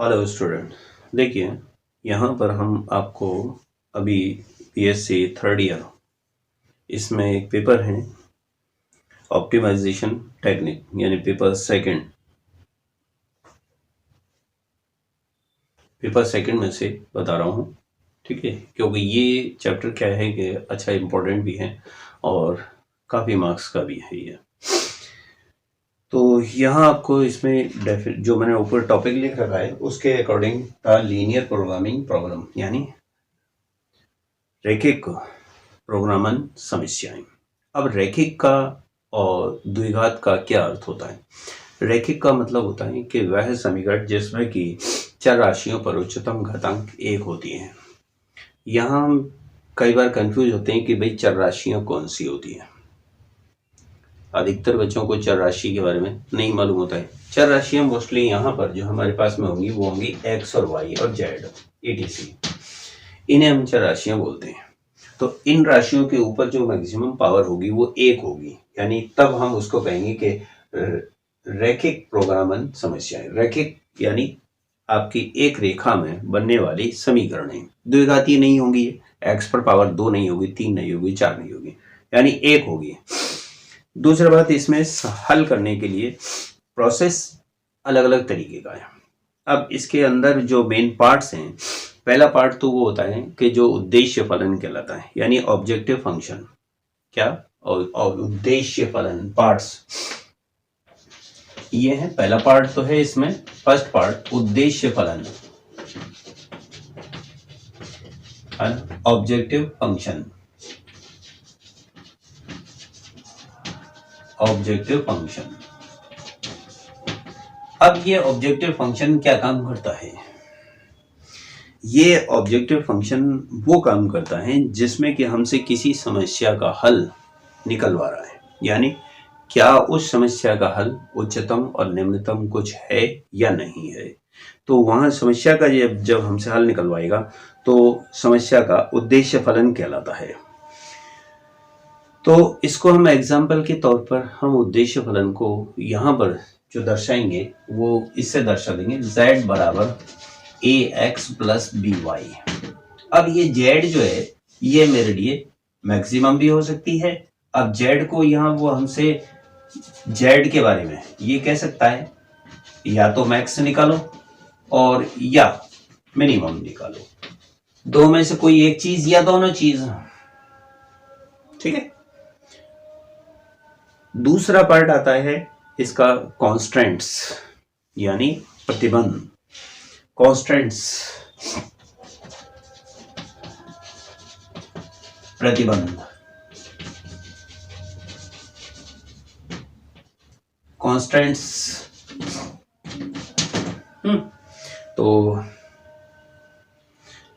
Hello student. देखिए, यहाँ पर हम आपको अभी बीएससी थर्ड ईयर इसमें एक पेपर है ऑप्टिमाइजेशन टेक्निक यानी पेपर सेकंड में से बता रहा हूँ। ठीक है, क्योंकि ये चैप्टर क्या है कि अच्छा इम्पोर्टेंट भी है और काफ़ी मार्क्स का भी है ये। तो यहाँ आपको इसमें जो मैंने ऊपर टॉपिक लिख रखा है उसके अकॉर्डिंग था लीनियर प्रोग्रामिंग प्रॉब्लम यानी रैखिक प्रोग्रामन समस्याएं। अब रैखिक का और द्विघात का क्या अर्थ होता है? रैखिक का मतलब होता है कि वह समीकरण जिसमें कि चर राशियों पर उच्चतम घातांक 1 होती है। यहाँ हम कई बार कंफ्यूज होते हैं कि भाई चर राशियां कौन सी होती हैं। अधिकतर बच्चों को चर राशि के बारे में नहीं मालूम होता है। चर राशियां मोस्टली यहाँ पर जो हमारे पास में होंगी वो होंगी एक्स और वाई और जेड etc। इन्हें हम चर राशियां बोलते हैं। तो इन राशियों के ऊपर जो मैक्सिमम पावर होगी वो 1 होगी, यानी तब हम उसको कहेंगे कि रैखिक प्रोग्रामन समस्याएं। रैखिक यानी आपकी एक रेखा में बनने वाली समीकरणें द्विघातीय नहीं होंगी। एक्स पर पावर 2 नहीं होगी, 3 नहीं होगी, 4 नहीं होगी, यानी 1 होगी। दूसरी बात, इसमें हल करने के लिए प्रोसेस अलग अलग तरीके का है। अब इसके अंदर जो मेन पार्ट्स हैं, पहला पार्ट तो वो होता है कि जो उद्देश्य फलन कहलाता है यानी ऑब्जेक्टिव फंक्शन। क्या? और उद्देश्य फलन पार्ट्स ये है। पहला पार्ट तो है इसमें फर्स्ट पार्ट उद्देश्य फलन ऑब्जेक्टिव फंक्शन। ऑब्जेक्टिव फंक्शन, अब ये ऑब्जेक्टिव फंक्शन क्या काम करता है? ये ऑब्जेक्टिव फंक्शन वो काम करता है जिसमें कि हमसे किसी समस्या का हल निकलवा रहा है, यानी क्या उस समस्या का हल उच्चतम और निम्नतम कुछ है या नहीं है। तो वहां समस्या का जब हमसे हल निकलवाएगा तो समस्या का उद्देश्य फलन कहलाता है। तो इसको हम एग्जाम्पल के तौर पर हम उद्देश्य फलन को यहाँ पर जो दर्शाएंगे वो इससे दर्शा देंगे z बराबर ax प्लस by। अब ये z जो है ये मेरे लिए मैक्सिमम भी हो सकती है। अब z को यहाँ वो हमसे z के बारे में ये कह सकता है या तो मैक्स निकालो और या मिनिमम निकालो, दो में से कोई एक चीज या दोनों चीज। ठीक है। दूसरा पार्ट आता है इसका कॉन्स्टेंट्स यानी प्रतिबंध। कॉन्स्टेंट्स प्रतिबंध, कॉन्स्टेंट्स। तो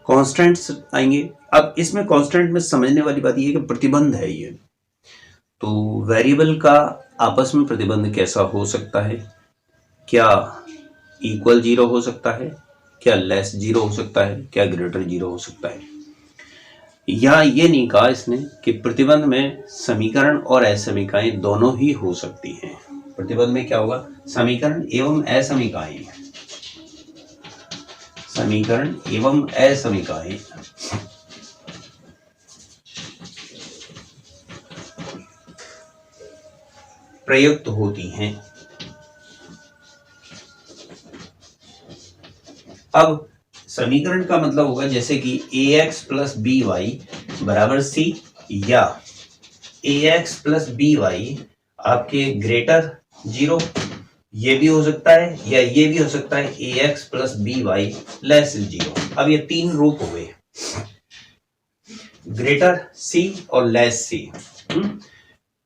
कॉन्स्टेंट्स आएंगे। अब इसमें कॉन्स्टेंट में समझने वाली बात यह है कि प्रतिबंध है ये। तो वेरिएबल का आपस में प्रतिबंध कैसा हो सकता है? क्या इक्वल 0 हो सकता है, क्या लेस 0 हो सकता है, क्या ग्रेटर 0 हो सकता है। यहाँ ये नहीं कहा इसने कि प्रतिबंध में समीकरण और असमीकाएं दोनों ही हो सकती हैं। प्रतिबंध में क्या होगा? समीकरण एवं असमीकाएं, समीकरण एवं असमीकाएं प्रयुक्त होती हैं। अब समीकरण का मतलब होगा जैसे कि ax प्लस बी वाई बराबर सी, या ax प्लस बी वाई आपके ग्रेटर 0, ये भी हो सकता है, या ये भी हो सकता है ax plus B Y less 0। अब ये तीन रूप हो गए, ग्रेटर सी और लेस सी।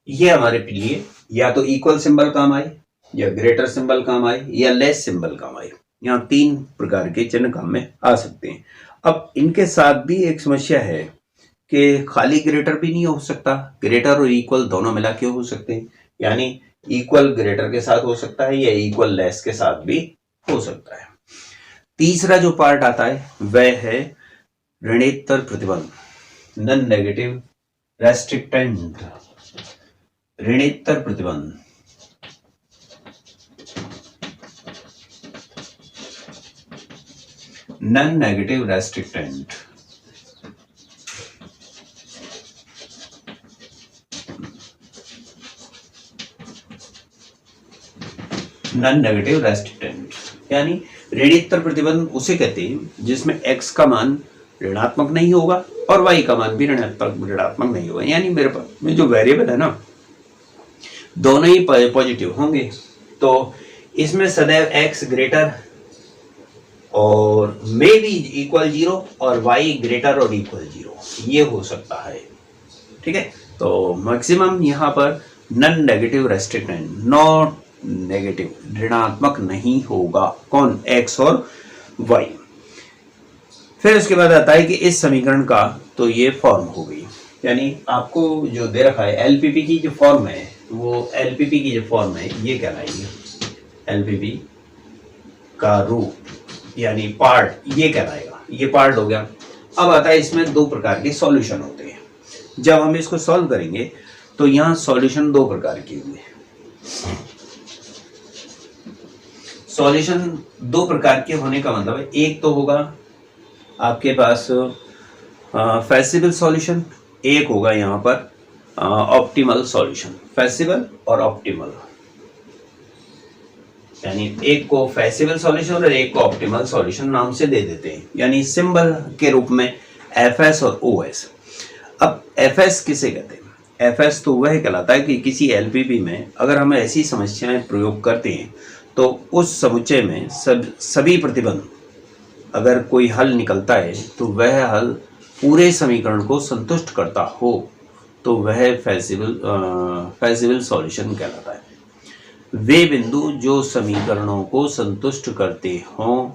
ये हमारे लिए या तो इक्वल सिंबल काम आए, या ग्रेटर सिंबल काम आए, या लेस सिंबल काम आए। यहाँ तीन प्रकार के चिन्ह काम में आ सकते हैं। अब इनके साथ भी एक समस्या है कि खाली ग्रेटर भी नहीं हो सकता, ग्रेटर और इक्वल दोनों मिला के हो सकते हैं, यानी इक्वल ग्रेटर के साथ हो सकता है या इक्वल लेस के साथ भी हो सकता है। तीसरा जो पार्ट आता है वह है ऋणेतर प्रतिबंध, नॉन नेगेटिव रेस्ट्रिक्टेंट। ऋणेतर प्रतिबंध, नॉन नेगेटिव रेस्ट्रिक्टेंट। नॉन नेगेटिव रेस्ट्रिक्टेंट यानी ऋणोत्तर प्रतिबंध उसे कहते हैं जिसमें x का मान ऋणात्मक नहीं होगा और y का मान भी ऋणात्मक नहीं होगा। यानी मेरे पास में जो वेरिएबल है ना, दोनों ही पॉजिटिव होंगे, तो इसमें सदैव x ग्रेटर और मे बी इक्वल 0 और y ग्रेटर और इक्वल 0, ये हो सकता है। ठीक है, तो मैक्सिमम यहाँ पर नॉन नेगेटिव रेस्ट्रिक्टेंट, नॉट नेगेटिव, ऋणात्मक नहीं होगा। कौन? x और y। फिर उसके बाद आता है कि इस समीकरण का तो ये फॉर्म हो गई, यानी आपको जो दे रखा है एलपीपी की जो फॉर्म है, वो एलपीपी की जो फॉर्म है ये कहलाएगी एलपीपी का रूप यानी पार्ट, ये कहलाएगा। ये पार्ट हो गया। अब आता है इसमें दो प्रकार के सॉल्यूशन होते हैं। जब हम इसको सॉल्व करेंगे तो यहाँ सॉल्यूशन दो प्रकार के होंगे। सॉल्यूशन दो प्रकार के होने का मतलब है, एक तो होगा आपके पास फैसिबल सॉल्यूशन, एक होगा यहाँ पर ऑप्टिमल सॉल्यूशन। फैसिबल और ऑप्टिमल, यानी एक को फैसिबल सॉल्यूशन और एक को ऑप्टिमल सॉल्यूशन नाम से दे देते हैं, यानी सिंबल के रूप में एफएस और ओएस। अब एफएस किसे कहते हैं? एफएस तो वह कहलाता है कि किसी एलपीपी में अगर हम ऐसी समस्याएं प्रयोग करते हैं तो उस समुच्चय में सभी प्रतिबंध, अगर कोई हल निकलता है तो वह हल पूरे समीकरण को संतुष्ट करता हो तो वह फैसिबल सॉल्यूशन कहलाता है। वे बिंदु जो समीकरणों को संतुष्ट करते हों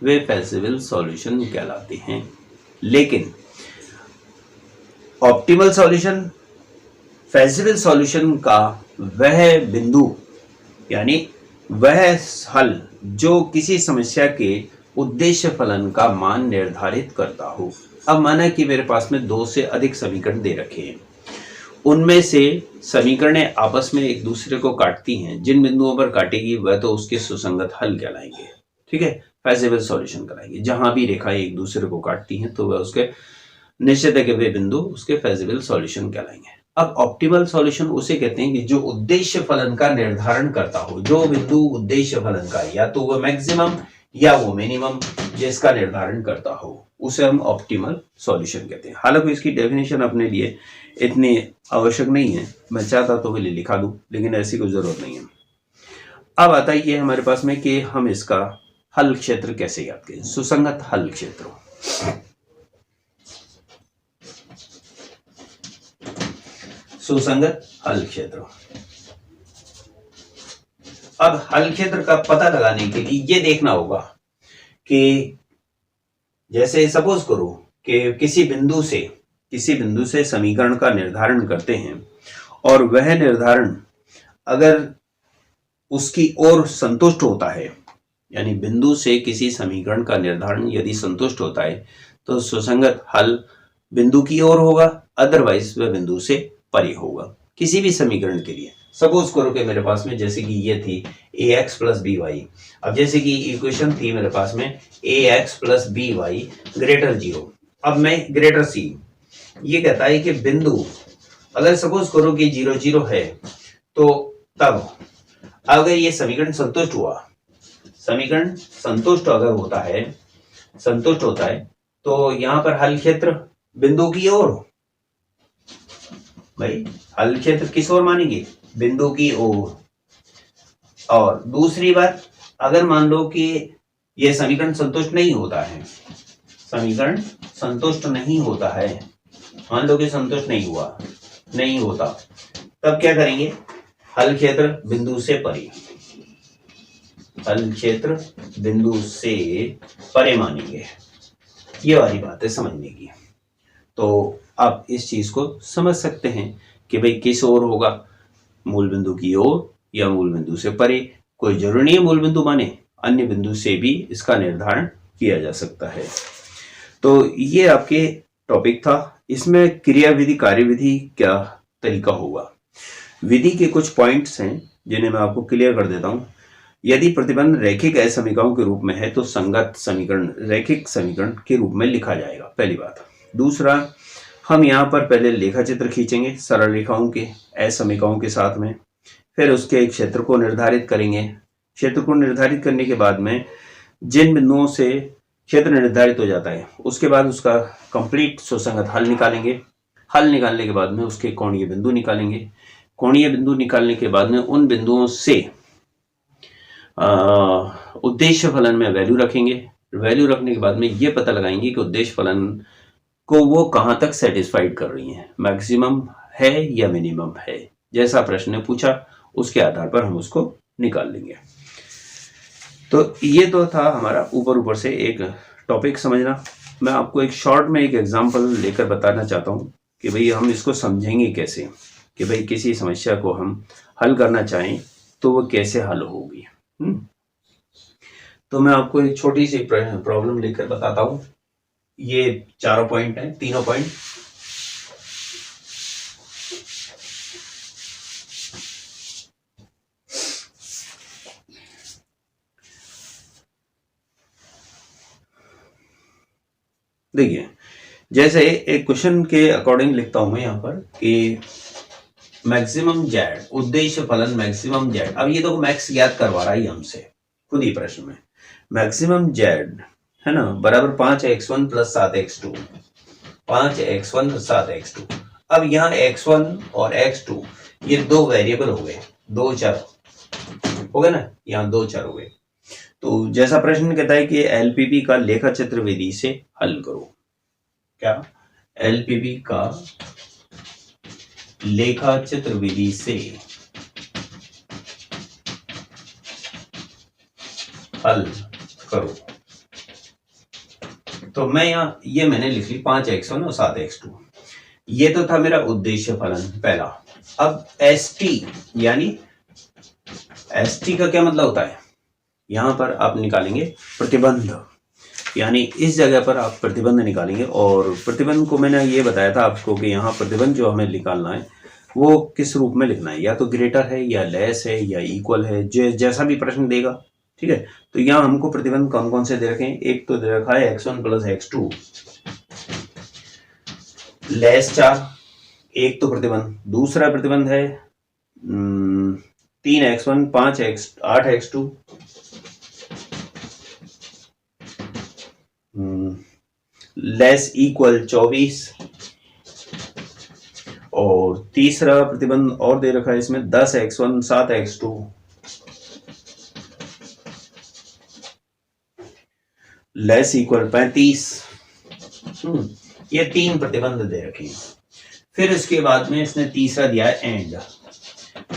वे फैसिबल सॉल्यूशन कहलाते हैं। लेकिन ऑप्टिमल सॉल्यूशन, फैसिबल सॉल्यूशन का वह बिंदु यानी वह हल जो किसी समस्या के उद्देश्य फलन का मान निर्धारित करता हो। अब माना कि मेरे पास में दो से अधिक समीकरण दे रखे हैं, उनमें से समीकरणें आपस में एक दूसरे को काटती हैं, जिन बिंदुओं पर काटेगी वह तो उसके सुसंगत हल कहलाएंगे। ठीक है, फैसिबल सॉल्यूशन कहलाएंगे। जहां भी रेखाएं एक दूसरे को काटती हैं तो वह उसके निश्चित है कि वे बिंदु उसके फैसिबल सॉल्यूशन कहलाएंगे। अब ऑप्टिमल सॉल्यूशन उसे कहते हैं कि जो उद्देश्य फलन का निर्धारण करता हो, जो बिंदु उद्देश्य फलन का या तो वह मैक्सिमम या वो मिनिमम जिसका निर्धारण करता हो, उसे हम ऑप्टिमल सॉल्यूशन कहते हैं। हालांकि इसकी डेफिनेशन अपने लिए इतनी आवश्यक नहीं है, मैं चाहता तो पहले लिखा दूं, लेकिन ऐसी कोई जरूरत नहीं है। अब आता है ये हमारे पास में कि हम इसका हल क्षेत्र कैसे याद करें। सुसंगत हल क्षेत्र, सुसंगत हल क्षेत्र। अब हल क्षेत्र का पता लगाने के लिए ये देखना होगा कि जैसे सपोज करो कि किसी बिंदु से समीकरण का निर्धारण करते हैं और वह निर्धारण अगर उसकी ओर संतुष्ट होता है, यानी बिंदु से किसी समीकरण का निर्धारण यदि संतुष्ट होता है तो सुसंगत हल बिंदु की ओर होगा, अदरवाइज वह बिंदु से परे होगा किसी भी समीकरण के लिए। सपोज करो कि मेरे पास में जैसे कि ये थी ax प्लस बी वाई। अब जैसे कि इक्वेशन थी मेरे पास में ax plus B Y greater 0। अब मैं ग्रेटर सी, ये कहता है कि बिंदु अगर सपोज करो कि 0 0 है तो तब अगर ये समीकरण संतुष्ट हुआ, समीकरण संतुष्ट अगर होता है, संतुष्ट होता है तो यहाँ पर हल क्षेत्र बिंदु की ओर, भाई हल क्षेत्र किस ओर मानेंगे? बिंदु की ओर। और दूसरी बात, अगर मान लो कि यह समीकरण संतुष्ट नहीं होता है, समीकरण संतुष्ट नहीं होता है, मान लो कि संतुष्ट नहीं होता, तब क्या करेंगे? हल क्षेत्र बिंदु से परे, हल क्षेत्र बिंदु से परे मानेंगे। ये वाली बात है समझने की। तो आप इस चीज को समझ सकते हैं कि भाई किस ओर होगा, मूल बिंदु की ओर या मूल बिंदु से परे। कोई जरूरी नहीं है मूल बिंदु माने, अन्य बिंदु से भी इसका निर्धारण किया जा सकता है। तो ये आपके टॉपिक था। इसमें क्रियाविधि कार्यविधि क्या तरीका होगा, विधि के कुछ पॉइंट्स हैं जिन्हें मैं आपको क्लियर कर देता हूं। यदि प्रतिबंध रैखिक असमीकरणों के रूप में है तो संगत समीकरण रैखिक समीकरण के रूप में लिखा जाएगा, पहली बात। दूसरा, हम यहाँ पर पहले लेखा चित्र खींचेंगे सरल रेखाओं के असमीकरणों के साथ में, फिर उसके क्षेत्र को निर्धारित करेंगे। क्षेत्र को निर्धारित करने के बाद में जिन बिंदुओं से क्षेत्र निर्धारित हो जाता है उसके बाद उसका कंप्लीट सुसंगत हल निकालेंगे। हल निकालने के बाद में उसके कोणीय बिंदु निकालेंगे। कोणीय बिंदु निकालने के बाद में उन बिंदुओं से उद्देश्य फलन में वैल्यू रखेंगे। वैल्यू रखने के बाद में ये पता लगाएंगे कि उद्देश्य फलन को वो कहाँ तक सेटिस्फाइड कर रही हैं, मैक्सिमम है या मिनिमम है। जैसा प्रश्न ने पूछा उसके आधार पर हम उसको निकाल लेंगे। तो ये तो था हमारा ऊपर से एक टॉपिक समझना। मैं आपको एक शॉर्ट में एक एग्जांपल लेकर बताना चाहता हूँ कि भाई हम इसको समझेंगे कैसे, कि भाई किसी समस्या को हम हल करना चाहें तो वो कैसे हल होगी। तो मैं आपको एक छोटी सी प्रॉब्लम लेकर बताता हूँ। ये चारों पॉइंट हैं, तीनों पॉइंट। देखिए, जैसे एक क्वेश्चन के अकॉर्डिंग लिखता हूं मैं यहाँ पर कि मैक्सिमम जेड उद्देश्य फलन मैक्सिमम जेड। अब ये तो मैक्स ज्ञात करवा रहा है हमसे खुद ही प्रश्न में। मैक्सिमम जेड है ना बराबर 5x1 plus 7x2, 5x1 plus 7x2। अब यहाँ x1 और x2 ये दो वेरिएबल हो गए, दो चर हो गए ना, यहाँ दो चर हो गए। तो जैसा प्रश्न कहता है कि एलपीपी का लेखा चित्र विधि से हल करो। क्या? एलपीपी का लेखा चित्र विधि से हल करो। तो मैं यहाँ ये मैंने लिख ली 5x1 और 7x2। ये तो था मेरा उद्देश्य फलन पहला। अब ST यानी ST का क्या मतलब होता है, यहां पर आप निकालेंगे प्रतिबंध, यानी इस जगह पर आप प्रतिबंध निकालेंगे। और प्रतिबंध को मैंने ये बताया था आपको कि यहाँ प्रतिबंध जो हमें निकालना है वो किस रूप में लिखना है, या तो ग्रेटर है या लेस है या इक्वल है, जैसा भी प्रश्न देगा। ठीक है, तो यहाँ हमको प्रतिबंध कौन कौन से दे रखे हैं। एक तो दे रखा है x1 प्लस x2 लेस 4, एक तो प्रतिबंध। दूसरा प्रतिबंध है 3x1 8x2 लेस इक्वल 24। और तीसरा प्रतिबंध और दे रखा है इसमें 10x1 7x2 लेस इक्वल 35। ये तीन प्रतिबंध दे रखे हैं। फिर इसके बाद में इसने तीसरा दिया है एंड,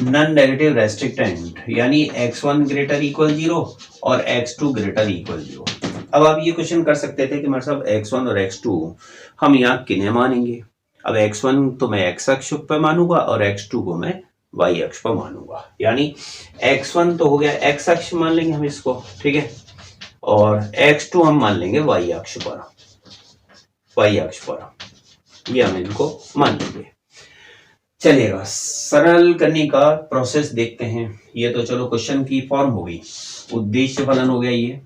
नॉन नेगेटिव रेस्ट्रिक्टेंट, यानी x1 ग्रेटर इक्वल 0 और x2 ग्रेटर इक्वल 0। अब आप ये क्वेश्चन कर सकते थे कि मतलब साहब x1 और x2 हम यहाँ किन्हें मानेंगे। अब x1 तो मैं x अक्ष पर मानूंगा और x2 को मैं y अक्ष पर मानूंगा। यानी x1 तो हो गया x अक्ष मान लेंगे हम इसको, ठीक है, और x2 हम मान लेंगे y अक्ष पर, y अक्ष पर ये हम इनको मान लेंगे। चलिएगा, सरल करने का प्रोसेस देखते हैं। ये तो चलो क्वेश्चन की फॉर्म हो गई, उद्देश्य फलन हो गया ये।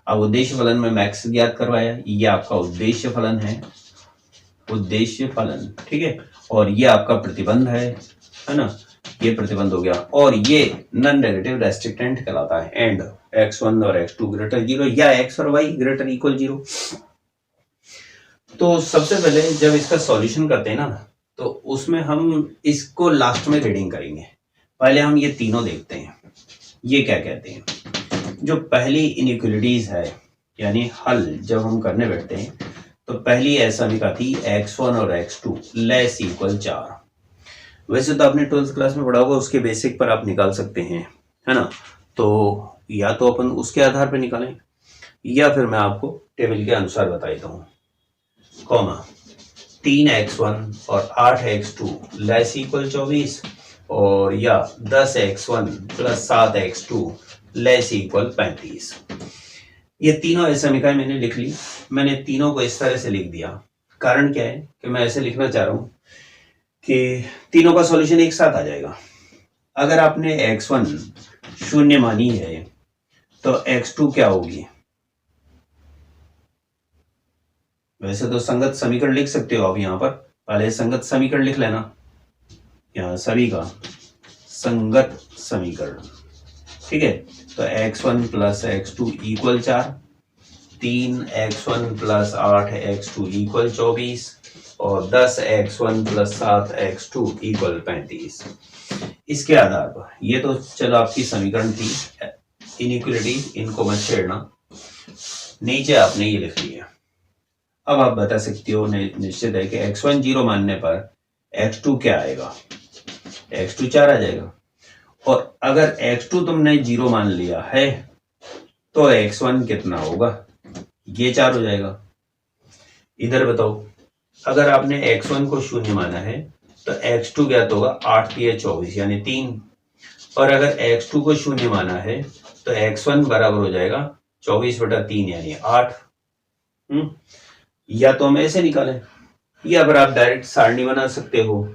अब उद्देश्य फलन में मैक्स ज्ञात करवाया, ये आपका उद्देश्य फलन है, उद्देश्य फलन, ठीक है। और ये आपका प्रतिबंध है ना, ये प्रतिबंध हो गया। और ये नॉन नेगेटिव रेस्ट्रिक्टेंट कहलाता है एंड x1 और x2 ग्रेटर 0 या x और y ग्रेटर इक्वल 0। तो सबसे पहले जब इसका सॉल्यूशन करते हैं ना तो उसमें हम इसको लास्ट में रीडिंग करेंगे। पहले हम ये तीनों देखते हैं, ये क्या कहते हैं। जो पहली इनइक्वालिटीज है यानी हल जब हम करने बैठते हैं तो पहली ऐसा थी x1 और x2 लेस इक्वल 4। वैसे तो आपने 12th क्लास में पढ़ा होगा, उसके बेसिक पर आप निकाल सकते हैं, है ना। तो या तो अपन उसके आधार पर निकालें या फिर मैं आपको टेबल के अनुसार बता देता हूँ। कॉमा 3x1 और 8x2 लेस इक्वल 24 और या 10x1 plus 7x2 less equal 35। ये तीनों ऐसे समीकरण मैंने लिख ली। मैंने तीनों को इस तरह से लिख दिया। कारण क्या है कि मैं ऐसे लिखना चाह रहा हूं कि तीनों का सॉल्यूशन एक साथ आ जाएगा। अगर आपने x1 शून्य मानी है तो x2 क्या होगी? वैसे तो संगत समीकरण लिख सकते हो आप, यहाँ पर पहले संगत समीकरण लिख लेना, यहाँ सभी का संगत समीकरण, ठीक है। तो x1 plus x2 equal 4, 3x1 plus 8x2 equal 24 और 10x1 प्लस 7x2 इक्वल 35। इसके आधार पर ये तो चलो आपकी समीकरण थी, इनइक्वालिटी, इनको मत छेड़ना, नीचे आपने ये लिख लिया। अब आप बता सकते हो निश्चित है कि x1 0 मानने पर x2 क्या आएगा? x2 4 आ जाएगा। और अगर x2 तुमने 0 मान लिया है तो x1 कितना होगा? ये 4 हो जाएगा। इधर बताओ, अगर आपने x1 को शून्य माना है तो x2 क्या होगा? 8 3 24 यानी 3। और अगर x2 को शून्य माना है तो x1 बराबर हो जाएगा 24/3 यानी 8। या तो हम ऐसे निकालें, या अगर आप डायरेक्ट सारणी बना सकते हो।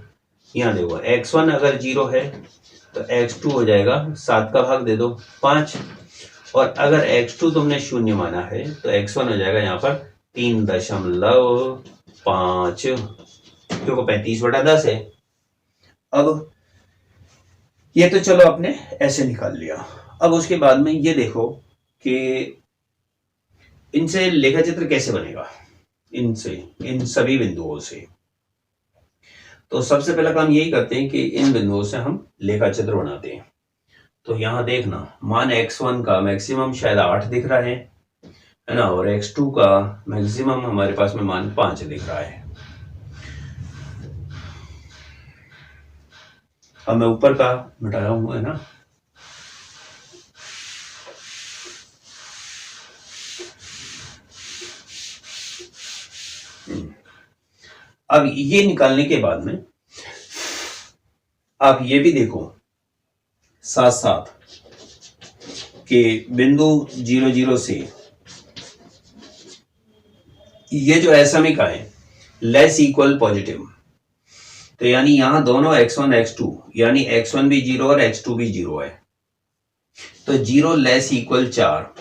यहाँ देखो, x1 अगर 0 है तो x2 हो जाएगा 7 का भाग दे दो 5, और अगर x2 तुमने शून्य माना है तो x1 हो जाएगा यहाँ पर 3.5, क्योंकि 35/10 है। अब ये तो चलो आपने ऐसे निकाल लिया। अब उसके बाद में ये देखो कि इनसे लेखा चित्र कैसे बनेगा, इनसे, इन सभी बिंदुओं से। तो सबसे पहला काम यही करते हैं कि इन बिंदुओं से हम लेखा चित्र बनाते हैं। तो यहां देखना, मान x1 का मैक्सिमम शायद 8 दिख रहा है ना, और x2 का मैक्सिमम हमारे पास में मान 5 दिख रहा है। अब मैं ऊपर का मिटाया हूं, है ना। अब ये निकालने के बाद में आप ये भी देखो साथ साथ कि बिंदु 0 0 से ये जो असमिका है लेस इक्वल पॉजिटिव, तो यानी यहां दोनों x1 x2 यानी x1 भी 0 और x2 भी 0 है। तो 0 लेस इक्वल 4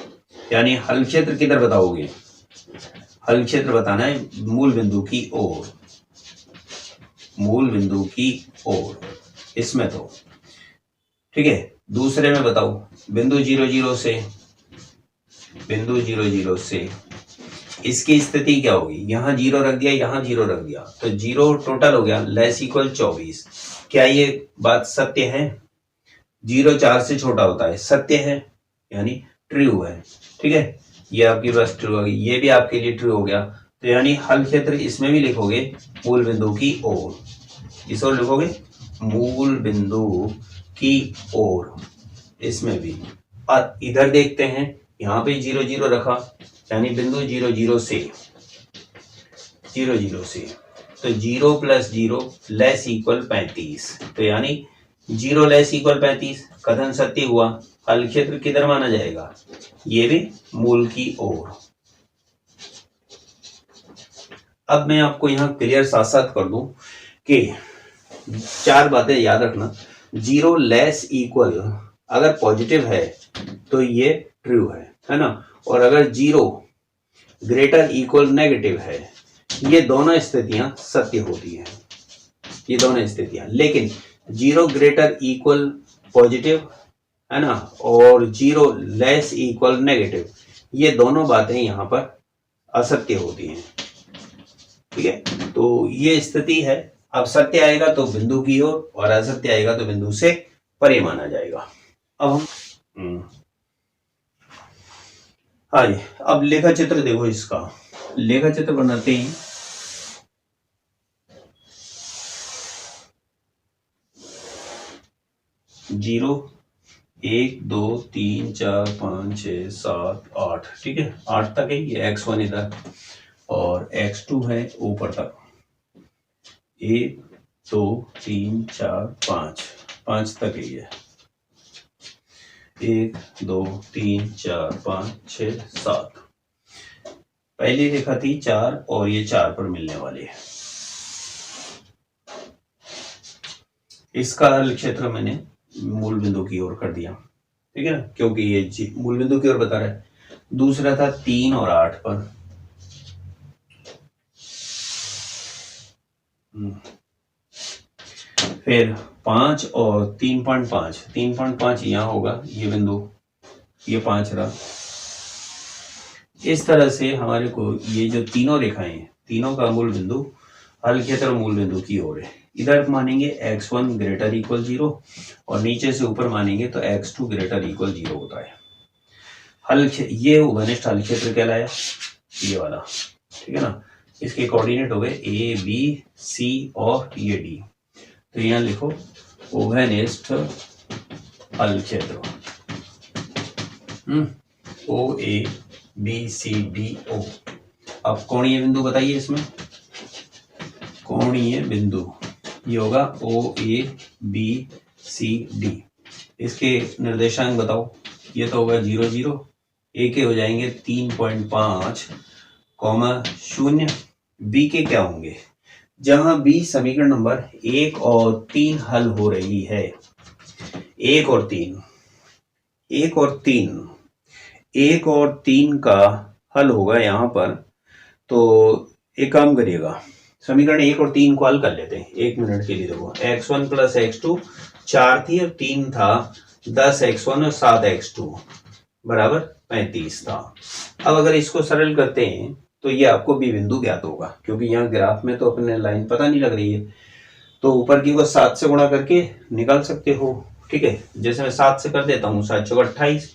यानी हल क्षेत्र किधर बताओगे? हल क्षेत्र बताना है मूल बिंदु की ओर, मूल बिंदु की ओर, इसमें तो ठीक है। दूसरे में बताओ, बिंदु 0 0 से, बिंदु 0 0 से इसकी स्थिति क्या होगी? यहां 0 रख दिया, यहां 0 रख दिया, तो 0 टोटल हो गया लेस इक्वल 24। क्या ये बात सत्य है? 0 4 से छोटा होता है, सत्य है, यानी ट्रू है, ठीक है। ये आपकी बस ट्रू होगी, ये भी आपके लिए ट्रू हो गया। तो यानी हल क्षेत्र इसमें भी लिखोगे मूल बिंदु की ओर, इस ओर लिखोगे मूल बिंदु की ओर, इसमें भी। और इधर देखते हैं, यहां पे 0 0 रखा यानी बिंदु 0 0 से, 0 0 से, तो 0 प्लस 0 लेस इक्वल 35, तो यानी 0 लेस इक्वल 35 कथन सत्य हुआ। हल क्षेत्र किधर माना जाएगा? ये भी मूल की ओर। अब मैं आपको यहां क्लियर साथ साथ कर दूं कि 4 बातें याद रखना। 0 लेस इक्वल अगर पॉजिटिव है तो ये ट्रू है ना, और अगर 0 ग्रेटर इक्वल नेगेटिव है, ये दोनों स्थितियां सत्य होती हैं, ये दोनों स्थितियां। लेकिन 0 ग्रेटर इक्वल पॉजिटिव है ना, और 0 लेस इक्वल नेगेटिव, ये दोनों बातें यहां पर असत्य होती हैं, ठीक है। तो ये स्थिति है। अब सत्य आएगा तो बिंदु की ओर, और असत्य आएगा तो बिंदु से परे माना जाएगा। अब हम हाँ जी, अब लेखा चित्र देखो, इसका लेखा चित्र बनाते हैं। जीरो 1 2 3 4 5 6 7 8, ठीक है, 8 तक है। ये x1 इधर और x2 है ऊपर तक, 1 2 3 4 5, 5 तक है ये, 1 2 3 4 5 6 7। पहली रेखा थी 4 और ये 4 पर मिलने वाली है। इसका हल क्षेत्र मैंने मूल बिंदु की ओर कर दिया, ठीक है ना, क्योंकि ये मूल बिंदु की ओर बता रहा है। दूसरा था 3 और 8 पर, फिर 5 और 3.5, 3.5 यहाँ होगा ये बिंदु, ये 5 रहा। इस तरह से हमारे को ये जो तीनों रेखाएं हैं, तीनों का मूल बिंदु हल के तरफ मूल बिंदु की ओर है। इधर मानेंगे x1 ग्रेटर इक्वल 0 और नीचे से ऊपर मानेंगे तो x2 ग्रेटर इक्वल 0 होता है। ये घनिष्ठ हल क्षेत्र कहलाया, ये वाला, ठीक है ना। इसके कोऑर्डिनेट हो गए ए बी सी और ये डी। तो यहाँ लिखो ओघनिष्ठ हल क्षेत्र, ओ A B C D O. अब कोणीय बिंदु बताइए, इसमें कोणीय बिंदु ये होगा ओ ए बी सी डी। इसके निर्देशांक बताओ, ये तो होगा 0 0, ए के हो जाएंगे 3.5, 0, बी के क्या होंगे, जहां बी समीकरण नंबर 1 और 3 हल हो रही है, 1 और 3, 1 और 3, 1 और 3 का हल होगा यहाँ पर। तो एक काम करिएगा, समीकरण 1 और 3 को हल कर लेते हैं 1 मिनट के लिए। देखो x1 प्लस x2 4 थी और 3 था, 10x1 और 7x2 बराबर 35 था। अब अगर इसको सरल करते हैं तो ये आपको बी बिंदु ज्ञात होगा, क्योंकि यहाँ ग्राफ में तो अपने लाइन पता नहीं लग रही है, तो ऊपर की को 7 से गुणा करके निकाल सकते हो, ठीक है। जैसे मैं 7 से कर देता हूँ, 7 चौक 28,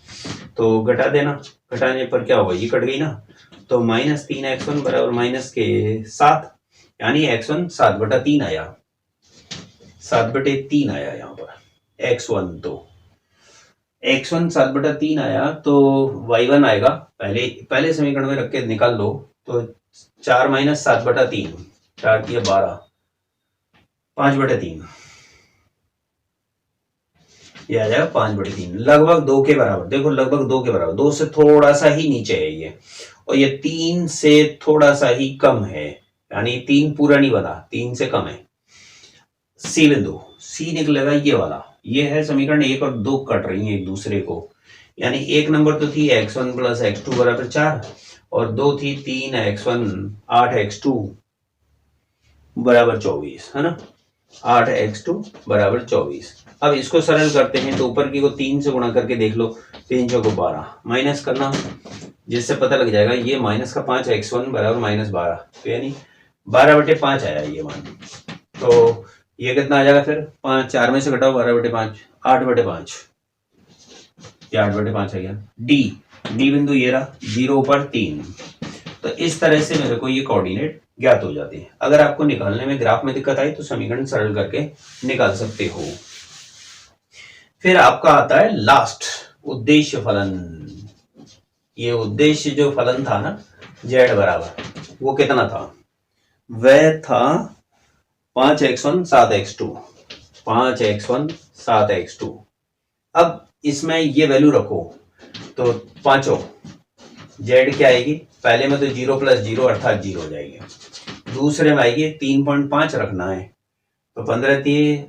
तो घटा देना, घटाने पर क्या होगा, ये कट गई ना, तो -3x1 बराबर -7, यानी x1 7/3 आया, 7/3 आया यहाँ पर x1। तो x1 7/3 आया, तो y1 आएगा, पहले समीकरण में रख के निकाल लो, तो 4 - 7/3, 4 दिया 12, 5/3, ये आ जाएगा 5/3, लगभग 2 के बराबर। देखो लगभग 2 के बराबर, 2 से थोड़ा सा ही नीचे है ये, और ये 3 से थोड़ा सा ही कम है, यानी 3 पूरा नहीं बना, 3 से कम है। सी बिंदु, सी निकलेगा ये वाला, ये है समीकरण 1 और 2 कट रही है एक दूसरे को, यानी एक नंबर तो थी x1 प्लस x2 बराबर 4, और 2 थी 3x1 8x2 बराबर 24, है ना, 8x2 बराबर 24। अब इसको सरल करते हैं, तो ऊपर की को 3 से गुणा करके देख लो, 3 चौको 12, माइनस करना, जिससे पता लग जाएगा ये माइनस का 5 x1 बराबर -12, तो यानी 12/5 आया ये मान। तो ये कितना आ जाएगा फिर, 5, 4 में से घटाओ 12/5, 8/5, ये 8/5 आ गया। डी बिंदु ये रहा, 0 पर 3। तो इस तरह से मेरे को ये कोऑर्डिनेट ज्ञात हो जाते हैं। अगर आपको निकालने में ग्राफ में दिक्कत आई तो समीकरण सरल करके निकाल सकते हो। फिर आपका आता है लास्ट, उद्देश्य फलन। ये उद्देश्य जो फलन था ना z बराबर, वो कितना था, वह था 5x1 7x2, 5x1 7x2। अब इसमें ये वैल्यू रखो, तो पांचों z क्या आएगी, पहले में तो 0 + 0 अर्थात 0 हो जाएगी, दूसरे में आएगी 3.5 रखना है, तो 15 3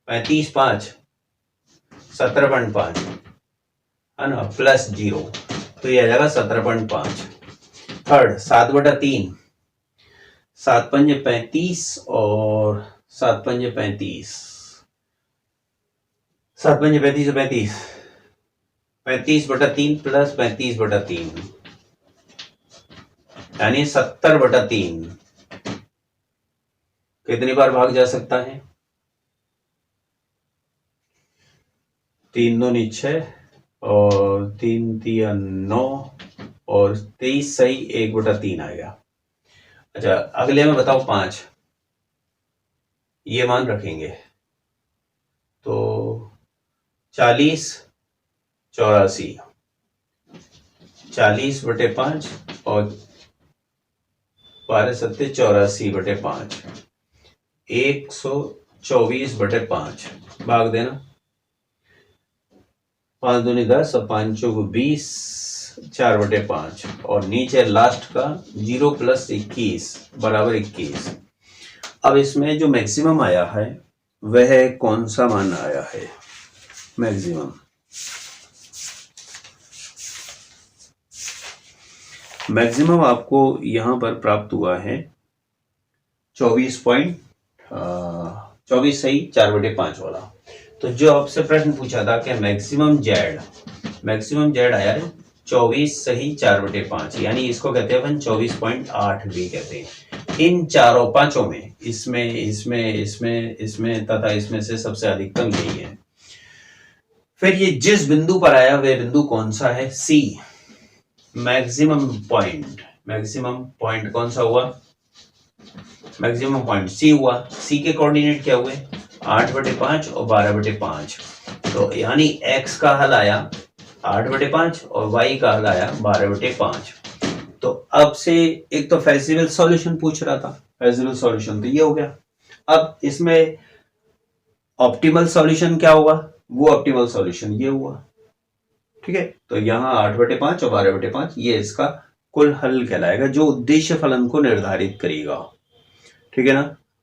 35 5 17.5, है ना, प्लस 0, तो ये आ जाएगा 17.5। थर्ड 7/3, 7 पंजे 35 और 7 पंजे 35, 7 पंजे 35 और 35, 35/3 प्लस 35/3, यानी 70/3। कितनी बार भाग जा सकता है, 3 2 6 और 3 3 9 और 23 सही 1/3 आएगा। अच्छा अगले में बताओ 5, ये मान रखेंगे, तो 40 84, 40/5 और 12 7 84/5, 124/5, भाग देना, 5 दूनी 10 और 5 चौक 20, 4/5, और नीचे लास्ट का 0 + 21 बराबर 21। अब इसमें जो मैक्सिमम आया है वह कौन सा मान आया है मैक्सिमम। मैक्सिमम आपको यहां पर प्राप्त हुआ है 24 सही 4/5 वाला। तो जो आपसे प्रश्न पूछा था कि मैक्सिमम जेड आया है 24 सही 4/5, यानी इसको कहते हैं अपन 24.8 भी कहते हैं। इन चारों पांचों में इसमें तथा इसमें से सबसे अधिकतम यही है। फिर ये जिस बिंदु पर आया वह बिंदु कौन सा है, सी। मैक्सिमम पॉइंट कौन सा हुआ, मैक्सिमम पॉइंट सी हुआ। सी के कोऑर्डिनेट क्या हुए 8/5 और 12/5। तो यानी x का हल आया 8/5 और y का हल आया 12/5। तो अब से एक तो फेजिबल सॉल्यूशन पूछ रहा था, फेजिबल सॉल्यूशन तो ये हो गया। अब इसमें ऑप्टिमल सॉल्यूशन क्या होगा, वो ऑप्टिमल सॉल्यूशन ये हुआ। ठीक है, तो यहाँ 8/5 और 12/5 ये इसका कुल हल कहलाएगा जो उद्देश्य फलन को निर्धारित करेगा। ठीक है ना।